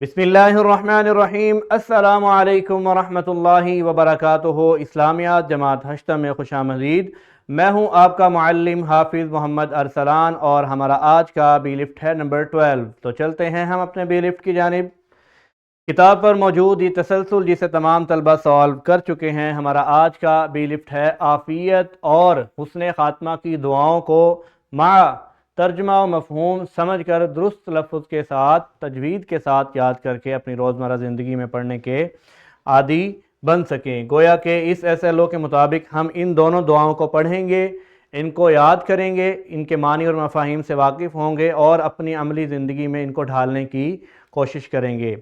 بسم اللہ الرحمن الرحیم۔ السلام علیکم ورحمۃ اللہ وبرکاتہ۔ اسلامیات جماعت ہشتہ میں خوش آمدید۔ میں ہوں آپ کا معلم حافظ محمد ارسلان اور ہمارا آج کا بی لفٹ ہے نمبر 12۔ تو چلتے ہیں ہم اپنے بی لفٹ کی جانب۔ کتاب پر موجود یہ تسلسل جسے تمام طلبہ سالو کر چکے ہیں۔ ہمارا آج کا بی لفٹ ہے عافیت اور حسن خاتمہ کی دعاؤں کو مع ترجمہ و مفہوم سمجھ کر درست لفظ کے ساتھ تجوید کے ساتھ یاد کر کے اپنی روزمرہ زندگی میں پڑھنے کے عادی بن سکیں۔ گویا کہ اس SLO کے مطابق ہم ان دونوں دعاؤں کو پڑھیں گے، ان کو یاد کریں گے، ان کے معنی اور مفاہیم سے واقف ہوں گے اور اپنی عملی زندگی میں ان کو ڈھالنے کی کوشش کریں گے۔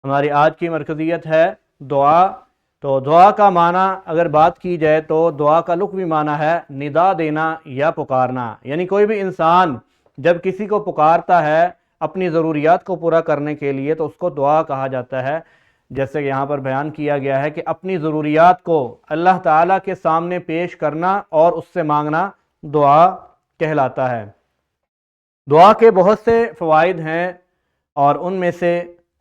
ہماری آج کی مرکزیت ہے دعا۔ تو دعا کا معنی اگر بات کی جائے تو دعا کا لغوی معنی ہے ندا دینا یا پکارنا، یعنی کوئی بھی انسان جب کسی کو پکارتا ہے اپنی ضروریات کو پورا کرنے کے لیے تو اس کو دعا کہا جاتا ہے۔ جیسے کہ یہاں پر بیان کیا گیا ہے کہ اپنی ضروریات کو اللہ تعالیٰ کے سامنے پیش کرنا اور اس سے مانگنا دعا کہلاتا ہے۔ دعا کے بہت سے فوائد ہیں اور ان میں سے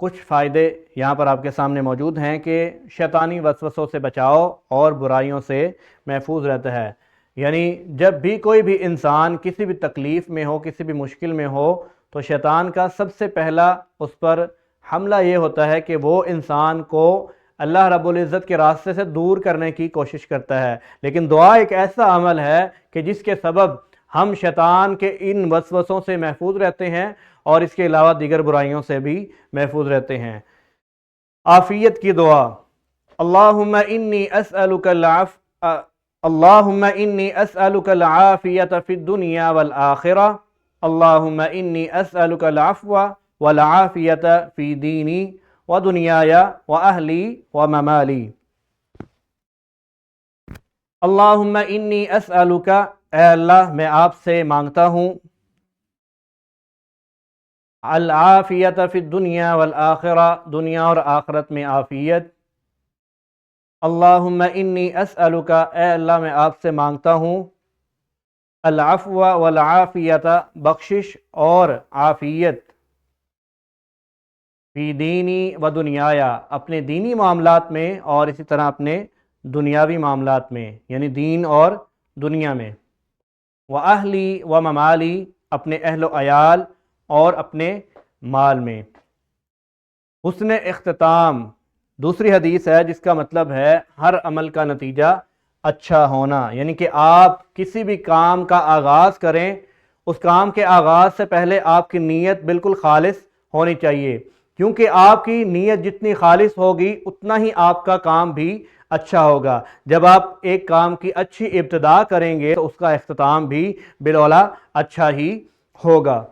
کچھ فائدے یہاں پر آپ کے سامنے موجود ہیں کہ شیطانی وسوسوں سے بچاؤ اور برائیوں سے محفوظ رہتا ہے۔ یعنی جب بھی کوئی بھی انسان کسی بھی تکلیف میں ہو، کسی بھی مشکل میں ہو تو شیطان کا سب سے پہلا اس پر حملہ یہ ہوتا ہے کہ وہ انسان کو اللہ رب العزت کے راستے سے دور کرنے کی کوشش کرتا ہے۔ لیکن دعا ایک ایسا عمل ہے کہ جس کے سبب ہم شیطان کے ان وسوسوں سے محفوظ رہتے ہیں اور اس کے علاوہ دیگر برائیوں سے بھی محفوظ رہتے ہیں۔ عافیت کی دعا۔ اللہم انی اسألک العافیت فی الدنیا والآخرہ۔ اللہم انی اسألک العفو والعافیت فی دینی ودنیای واہلی وممالی۔ اللہم انی اسألک، اے اللہ میں آپ سے مانگتا ہوں، العافیت فی الدنیا والآخرہ، دنیا اور آخرت میں عافیت۔ اللہم انی اسألک، اے اللہ میں آپ سے مانگتا ہوں، العفو والعافیت، بخشش اور عافیت، فی دینی و دنیایا، اپنے دینی معاملات میں اور اسی طرح اپنے دنیاوی معاملات میں، یعنی دین اور دنیا میں، واہلی و ممالی، اپنے اہل و عیال اور اپنے مال میں۔ حسن اختتام دوسری حدیث ہے جس کا مطلب ہے ہر عمل کا نتیجہ اچھا ہونا، یعنی کہ آپ کسی بھی کام کا آغاز کریں، اس کام کے آغاز سے پہلے آپ کی نیت بالکل خالص ہونی چاہیے، کیونکہ آپ کی نیت جتنی خالص ہوگی اتنا ہی آپ کا کام بھی اچھا ہوگا۔ جب آپ ایک کام کی اچھی ابتدا کریں گے تو اس کا اختتام بھی بالاولیٰ اچھا ہی ہوگا۔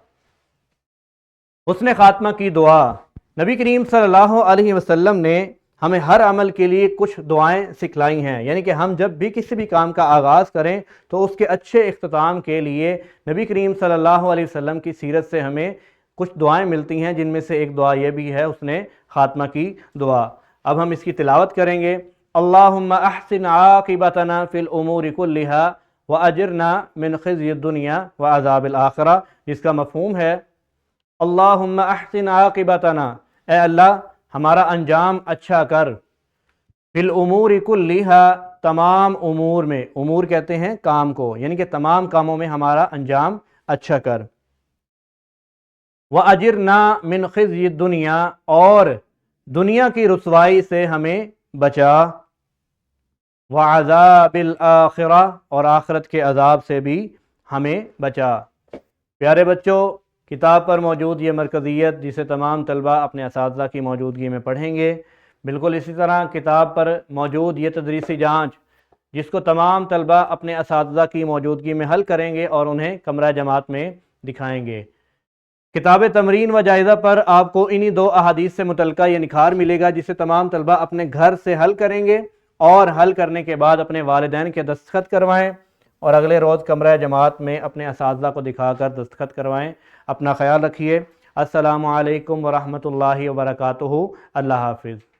حسن خاتمہ کی دعا۔ نبی کریم صلی اللہ علیہ وسلم نے ہمیں ہر عمل کے لیے کچھ دعائیں سکھلائی ہیں، یعنی کہ ہم جب بھی کسی بھی کام کا آغاز کریں تو اس کے اچھے اختتام کے لیے نبی کریم صلی اللہ علیہ وسلم کی سیرت سے ہمیں کچھ دعائیں ملتی ہیں، جن میں سے ایک دعا یہ بھی ہے حسن خاتمہ کی دعا۔ اب ہم اس کی تلاوت کریں گے۔ اللہم احسن عاقبتنا فی الامور کلہا واجرنا من خزی الدنیا وعذاب الآخرہ، جس کا مفہوم ہے اللہم احسن عاقبتنا، اے اللہ ہمارا انجام اچھا کر، فی الامور کلہا، تمام امور میں، امور کہتے ہیں کام کو، یعنی کہ تمام کاموں میں ہمارا انجام اچھا کر، وَأَجِرْنَا مِنْ خِزْيِ الدُّنْيَا، اور دنیا کی رسوائی سے ہمیں بچا، وَعَذَابِ الْآخِرَةِ، اور آخرت کے عذاب سے بھی ہمیں بچا۔ پیارے بچوں، کتاب پر موجود یہ مرکزیت جسے تمام طلبہ اپنے اساتذہ کی موجودگی میں پڑھیں گے، بالکل اسی طرح کتاب پر موجود یہ تدریسی جانچ جس کو تمام طلبہ اپنے اساتذہ کی موجودگی میں حل کریں گے اور انہیں کمرہ جماعت میں دکھائیں گے۔ کتاب تمرین و جائزہ پر آپ کو انہی دو احادیث سے متعلقہ یہ نکھار ملے گا جسے تمام طلبہ اپنے گھر سے حل کریں گے اور حل کرنے کے بعد اپنے والدین کے دستخط کروائیں اور اگلے روز کمرہ جماعت میں اپنے اساتذہ کو دکھا کر دستخط کروائیں۔ اپنا خیال رکھیے۔ السلام علیکم ورحمۃ اللہ وبرکاتہ۔ اللہ حافظ۔